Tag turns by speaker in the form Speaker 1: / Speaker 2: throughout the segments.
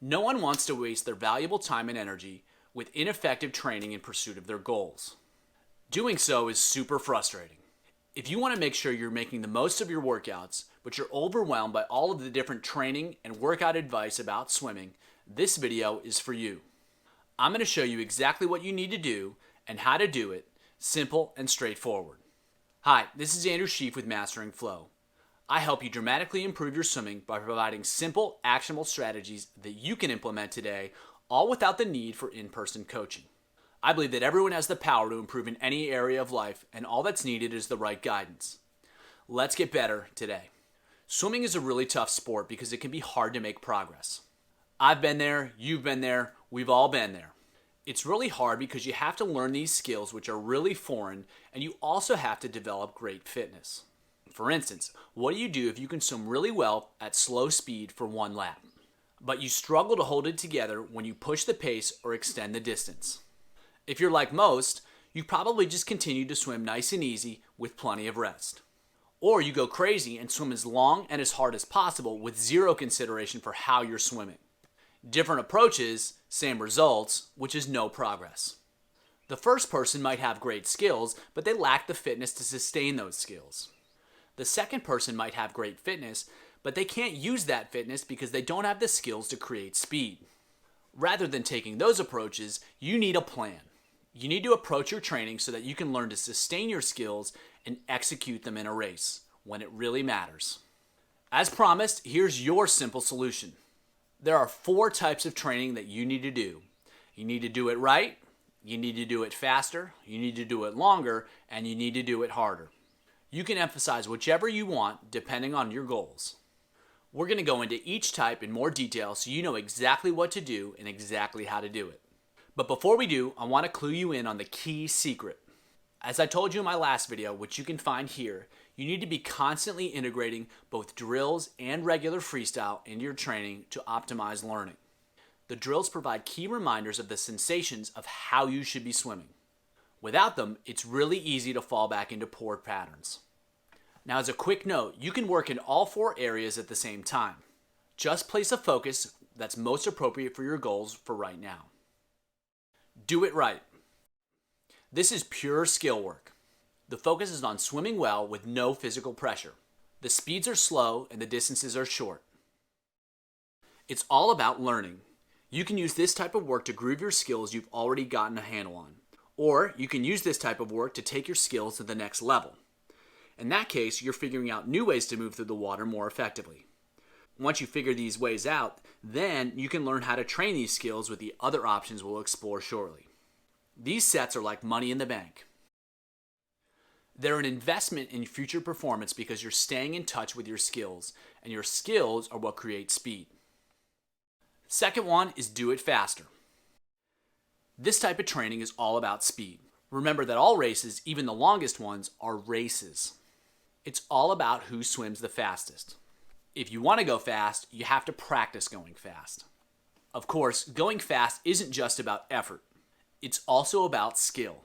Speaker 1: No one wants to waste their valuable time and energy with ineffective training in pursuit of their goals. Doing so is super frustrating. If you want to make sure you're making the most of your workouts, but you're overwhelmed by all of the different training and workout advice about swimming, this video is for you. I'm going to show you exactly what you need to do and how to do it, simple and straightforward. Hi, this is Andrew Sheaf with Mastering Flow. I help you dramatically improve your swimming by providing simple, actionable strategies that you can implement today, all without the need for in-person coaching. I believe that everyone has the power to improve in any area of life, and all that's needed is the right guidance. Let's get better today. Swimming is a really tough sport because it can be hard to make progress. I've been there, you've been there, we've all been there. It's really hard because you have to learn these skills which are really foreign, and you also have to develop great fitness. For instance, what do you do if you can swim really well at slow speed for one lap, but you struggle to hold it together when you push the pace or extend the distance? If you're like most, you probably just continue to swim nice and easy with plenty of rest. Or you go crazy and swim as long and as hard as possible with zero consideration for how you're swimming. Different approaches, same results, which is no progress. The first person might have great skills, but they lack the fitness to sustain those skills. The second person might have great fitness, but they can't use that fitness because they don't have the skills to create speed. Rather than taking those approaches, you need a plan. You need to approach your training so that you can learn to sustain your skills and execute them in a race when it really matters. As promised, here's your simple solution. There are 4 types of training that you need to do. You need to do it right, you need to do it faster, you need to do it longer, and you need to do it harder. You can emphasize whichever you want depending on your goals. We're going to go into each type in more detail so you know exactly what to do and exactly how to do it. But before we do, I want to clue you in on the key secret. As I told you in my last video, which you can find here, you need to be constantly integrating both drills and regular freestyle into your training to optimize learning. The drills provide key reminders of the sensations of how you should be swimming. Without them, it's really easy to fall back into poor patterns. Now, as a quick note, you can work in all 4 areas at the same time. Just place a focus that's most appropriate for your goals for right now. Do it right. This is pure skill work. The focus is on swimming well with no physical pressure. The speeds are slow and the distances are short. It's all about learning. You can use this type of work to groove your skills you've already gotten a handle on. Or you can use this type of work to take your skills to the next level. In that case, you're figuring out new ways to move through the water more effectively. Once you figure these ways out, then you can learn how to train these skills with the other options we'll explore shortly. These sets are like money in the bank. They're an investment in future performance because you're staying in touch with your skills, and your skills are what create speed. Second one is do it faster. This type of training is all about speed. Remember that all races, even the longest ones, are races. It's all about who swims the fastest. If you want to go fast, you have to practice going fast. Of course, going fast isn't just about effort. It's also about skill.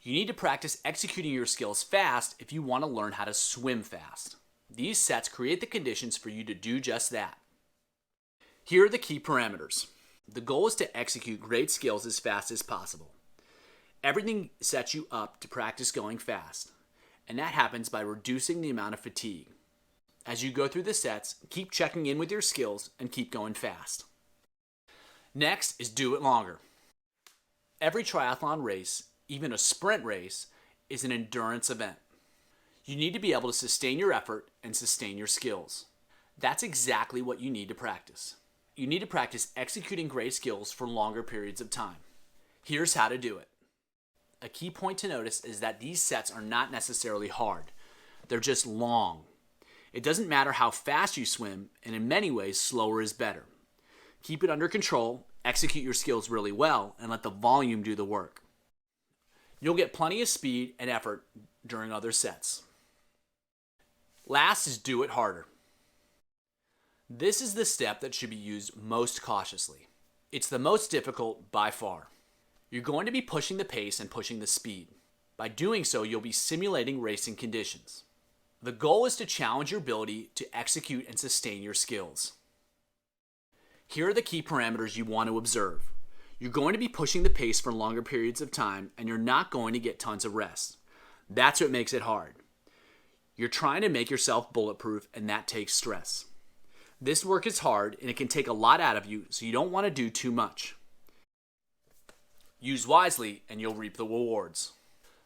Speaker 1: You need to practice executing your skills fast if you want to learn how to swim fast. These sets create the conditions for you to do just that. Here are the key parameters. The goal is to execute great skills as fast as possible. Everything sets you up to practice going fast, and that happens by reducing the amount of fatigue. As you go through the sets, keep checking in with your skills and keep going fast. Next is do it longer. Every triathlon race, even a sprint race, is an endurance event. You need to be able to sustain your effort and sustain your skills. That's exactly what you need to practice. You need to practice executing great skills for longer periods of time. Here's how to do it. A key point to notice is that these sets are not necessarily hard. They're just long. It doesn't matter how fast you swim, and in many ways, slower is better. Keep it under control, execute your skills really well, and let the volume do the work. You'll get plenty of speed and effort during other sets. Last is do it harder. This is the step that should be used most cautiously. It's the most difficult by far. You're going to be pushing the pace and pushing the speed. By doing so, you'll be simulating racing conditions. The goal is to challenge your ability to execute and sustain your skills. Here are the key parameters you want to observe. You're going to be pushing the pace for longer periods of time, and you're not going to get tons of rest. That's what makes it hard. You're trying to make yourself bulletproof, and that takes stress. This work is hard, and it can take a lot out of you, so you don't want to do too much. Use wisely, and you'll reap the rewards.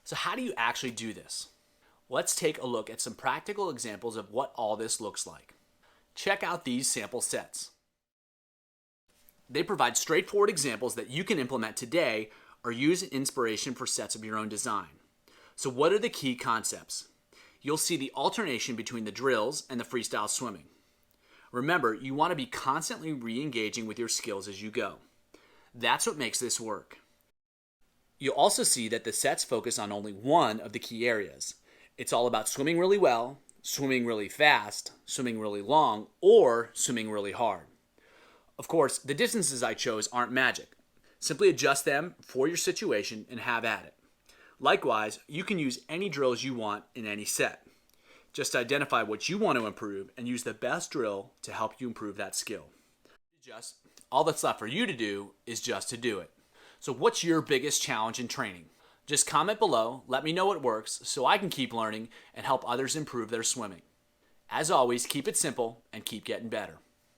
Speaker 1: So how do you actually do this? Let's take a look at some practical examples of what all this looks like. Check out these sample sets. They provide straightforward examples that you can implement today or use as inspiration for sets of your own design. So what are the key concepts? You'll see the alternation between the drills and the freestyle swimming. Remember, you want to be constantly re-engaging with your skills as you go. That's what makes this work. You'll also see that the sets focus on only one of the key areas. It's all about swimming really well, swimming really fast, swimming really long, or swimming really hard. Of course, the distances I chose aren't magic. Simply adjust them for your situation and have at it. Likewise, you can use any drills you want in any set. Just identify what you want to improve and use the best drill to help you improve that skill. All that's left for you to do is just to do it. So what's your biggest challenge in training? Just comment below, let me know what works so I can keep learning and help others improve their swimming. As always, keep it simple and keep getting better.